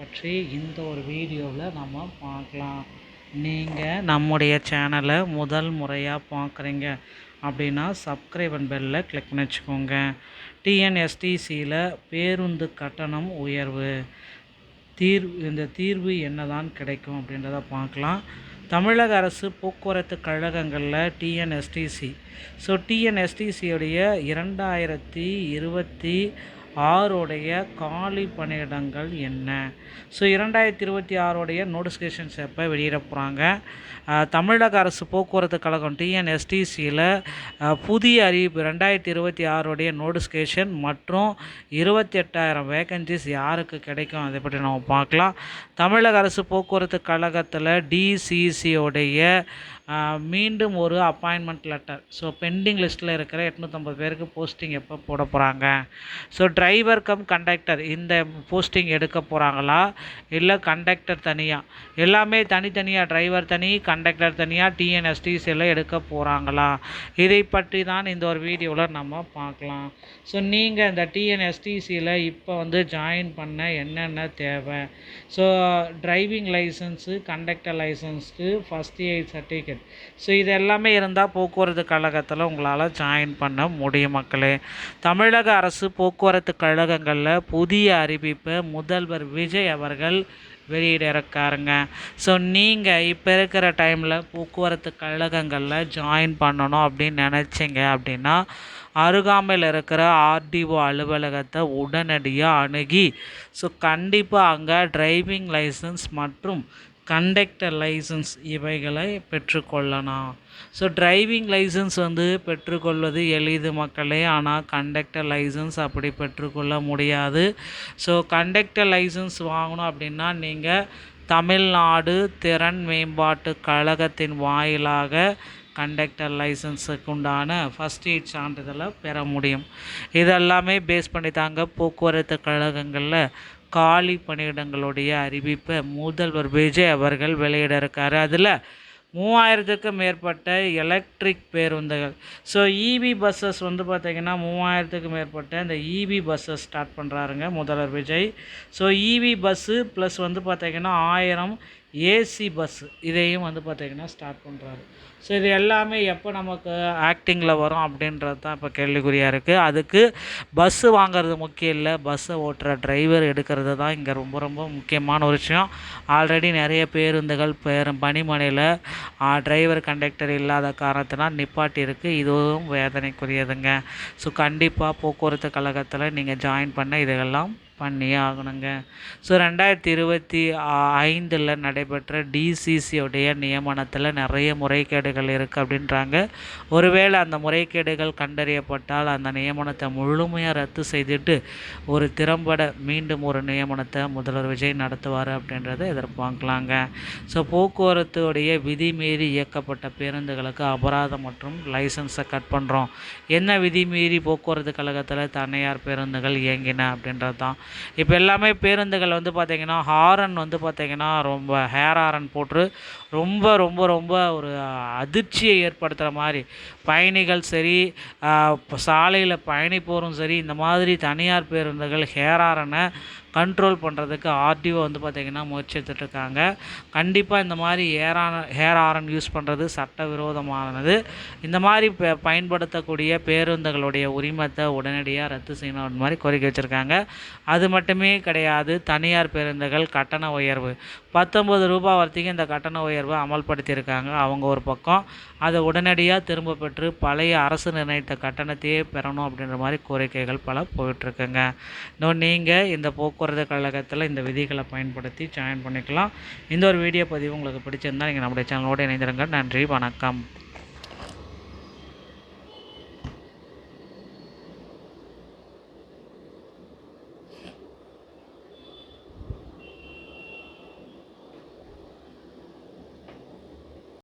பற்றி இந்த ஒரு வீடியோவில் நம்ம பார்க்கலாம். நீங்கள் நம்முடைய சேனலை முதல் முறையாக பார்க்குறீங்க அப்படின்னா சப்ஸ்கிரைப் அண்ட் பெல்லை கிளிக் பண்ணி வச்சுக்கோங்க. டிஎன்எஸ்டிசியில் பேருந்து கட்டணம் உயர்வு இந்த தீர்வு என்னதான் கிடைக்கும் அப்படின்றத பார்க்கலாம். தமிழக அரசு போக்குவரத்து கழகங்களில் டிஎன்எஸ்டிசியோடைய 2026 காலி பணியிடங்கள் என்ன? 2026 நோட்டிஃபிகேஷன்ஸ் எப்போ வெளியிட போகிறாங்க? தமிழக அரசு போக்குவரத்து கழகம் டிஎன்எஸ்டிசியில் புதிய அறிவிப்பு 2026 நோட்டிஃபிகேஷன் மற்றும் 28,000 வேகன்சிஸ் யாருக்கு கிடைக்கும் அதை பற்றி நம்ம பார்க்கலாம். தமிழக அரசு போக்குவரத்து கழகத்தில் டிசிசியோடைய மீண்டும் ஒரு அப்பாயின்மெண்ட் லெட்டர். பெண்டிங் லிஸ்ட்டில் இருக்கிற 850 பேருக்கு போஸ்டிங் எப்போ போட போகிறாங்க? டிரைவர் கம் கண்டக்டர் இந்த போஸ்டிங் எடுக்க போகிறாங்களா இல்லை கண்டக்டர் தனியாக? எல்லாமே தனித்தனியாக, டிரைவர் தனி கண்டக்டர் தனியாக டிஎன்எஸ்டிசியில் எடுக்க போகிறாங்களா? இதை பற்றி தான் இந்த ஒரு வீடியோவில் நம்ம பார்க்கலாம். நீங்கள் இந்த டிஎன்எஸ்டிசியில் இப்போ ஜாயின் பண்ண என்னென்ன தேவை? Driving licence, conductor licence, first aid certificate, இது எல்லாமே இருந்தால் போக்குவரத்து கழகத்தில் உங்களால் ஜாயின் பண்ண முடியும் மக்களே. தமிழக அரசு போக்குவரத்து கழகங்களில் புதிய அறிவிப்பை முதல்வர் விஜய் அவர்கள் வெளியிட இருக்காருங்க. நீங்கள் இப்போ இருக்கிற டைமில் போக்குவரத்து கழகங்களில் ஜாயின் பண்ணணும் அப்படின்னு நினச்சிங்க அப்படின்னா அருகாமையில் இருக்கிற ஆர்டிஓ அலுவலகத்தை உடனடியாக அணுகி கண்டிப்பாக அங்கே டிரைவிங் லைசன்ஸ் மற்றும் கண்டக்டர் லைசன்ஸ் இவைகளை பெற்றுக்கொள்ளலாம். டிரைவிங் லைசன்ஸ் பெற்றுக்கொள்வது எளிது மக்களே, ஆனால் கண்டக்டர் லைசன்ஸ் அப்படி பெற்றுக்கொள்ள முடியாது. கண்டக்டர் லைசன்ஸ் வாங்கணும் அப்படின்னா நீங்கள் தமிழ்நாடு திறன் மேம்பாட்டு கழகத்தின் வாயிலாக கண்டக்டர் லைசன்ஸுக்கு உண்டான ஃபஸ்ட் எய்ட் சான்றிதழை பெற முடியும். இதெல்லாமே பேஸ் பண்ணி தாங்க போக்குவரத்து கழகங்களில் காலி பணியிடங்களுடைய அறிவிப்பை முதல்வர் விஜய் அவர்கள் வெளியிட இருக்காரு. அதில் 3000க்கும் மேற்பட்ட எலக்ட்ரிக் பேருந்துகள், இவி பஸ்ஸஸ் பார்த்திங்கன்னா 3000க்கும் மேற்பட்ட இந்த இவி பஸ்ஸஸ் ஸ்டார்ட் பண்ணுறாருங்க முதல்வர் விஜய். இவி பஸ்ஸு ப்ளஸ் பார்த்திங்கன்னா 1000 ஏசி பஸ்ஸு இதையும் பார்த்திங்கன்னா ஸ்டார்ட் பண்ணுறாரு. இது எல்லாமே எப்போ நமக்கு ஆக்டிங்கில் வரும் அப்படின்றது தான் இப்போ கேள்விக்குறியாக இருக்குது. அதுக்கு பஸ்ஸு வாங்கிறது முக்கியம் இல்லை, பஸ்ஸை ஓட்டுற டிரைவர் எடுக்கிறது தான் இங்கே ரொம்ப ரொம்ப முக்கியமான ஒரு விஷயம். ஆல்ரெடி நிறைய பேருந்துகள் பணிமனையில் டிரைவர் கண்டக்டர் இல்லாத காரணத்தினால் நிப்பாட்டி இருக்குது. இதுவும் வேதனைக்குரியதுங்க. கண்டிப்பாக போக்குவரத்து கழகத்தில் நீங்கள் ஜாயின் பண்ண இதெல்லாம் பண்ணியே ஆகணுங்க. 2025 நடைபெற்ற டிசிசியோடைய நியமனத்தில் நிறைய முறைகேடுகள் இருக்குது அப்படின்றாங்க. ஒருவேளை அந்த முறைகேடுகள் கண்டறியப்பட்டால் அந்த நியமனத்தை முழுமையாக ரத்து செய்துட்டு ஒரு திறம்பட மீண்டும் ஒரு நியமனத்தை முதல்வர் விஜய் நடத்துவார் அப்படின்றத எதிர்பார்க்கலாங்க. போக்குவரத்துடைய விதி மீறி இயக்கப்பட்ட பேருந்துகளுக்கு அபராதம் மற்றும் லைசன்ஸை கட் பண்ணுறோம். என்ன விதி மீறி போக்குவரத்து கழகத்தில் தனியார் பேருந்துகள் இயங்கின அப்படின்றது தான். இப்போ எல்லாமே பேருந்துகள் பார்த்திங்கன்னா ஹாரன் பார்த்திங்கன்னா ரொம்ப ஹேர் ஹாரன் போட்டு ரொம்ப ரொம்ப ரொம்ப ஒரு அதிர்ச்சியை ஏற்படுத்துகிற மாதிரி பயணிகள் சரி, சாலையில் பயணிப்போரும் சரி, இந்த மாதிரி தனியார் பேருந்துகள் ஹேர் ஹாரனை கண்ட்ரோல் பண்ணுறதுக்கு ஆர்டிஓ பார்த்திங்கன்னா முயற்சி எடுத்துகிட்ருக்காங்க. கண்டிப்பாக இந்த மாதிரி ஹேர் ஹாரன் யூஸ் பண்ணுறது சட்டவிரோதமானது. இந்த மாதிரி பயன்படுத்தக்கூடிய பேருந்துகளுடைய உரிமத்தை உடனடியாக ரத்து செய்யணும் மாதிரி கோரிக்கை வச்சுருக்காங்க. அது மட்டுமே கிடையாது, தனியார் பேருந்துகள் கட்டண உயர்வு 19 ரூபாய் வரைக்கும் இந்த கட்டண உயர்வை அமல்படுத்தியிருக்காங்க. அவங்க ஒரு பக்கம் அதை உடனடியாக திரும்ப பெற்று பழைய அரசு நிர்ணயித்த கட்டணத்தையே பெறணும் அப்படின்ற மாதிரி கோரிக்கைகள் பல போயிட்டுருக்குங்க. இன்னும் நீங்கள் இந்த போக்குவரத்து கழகத்தில் இந்த விதிகளை பயன்படுத்தி ஜாயின் பண்ணிக்கலாம். இந்த ஒரு வீடியோ பதிவு உங்களுக்கு பிடிச்சிருந்தால் நீங்கள் நம்முடைய சேனலோடு இணைந்திருங்க. நன்றி, வணக்கம்.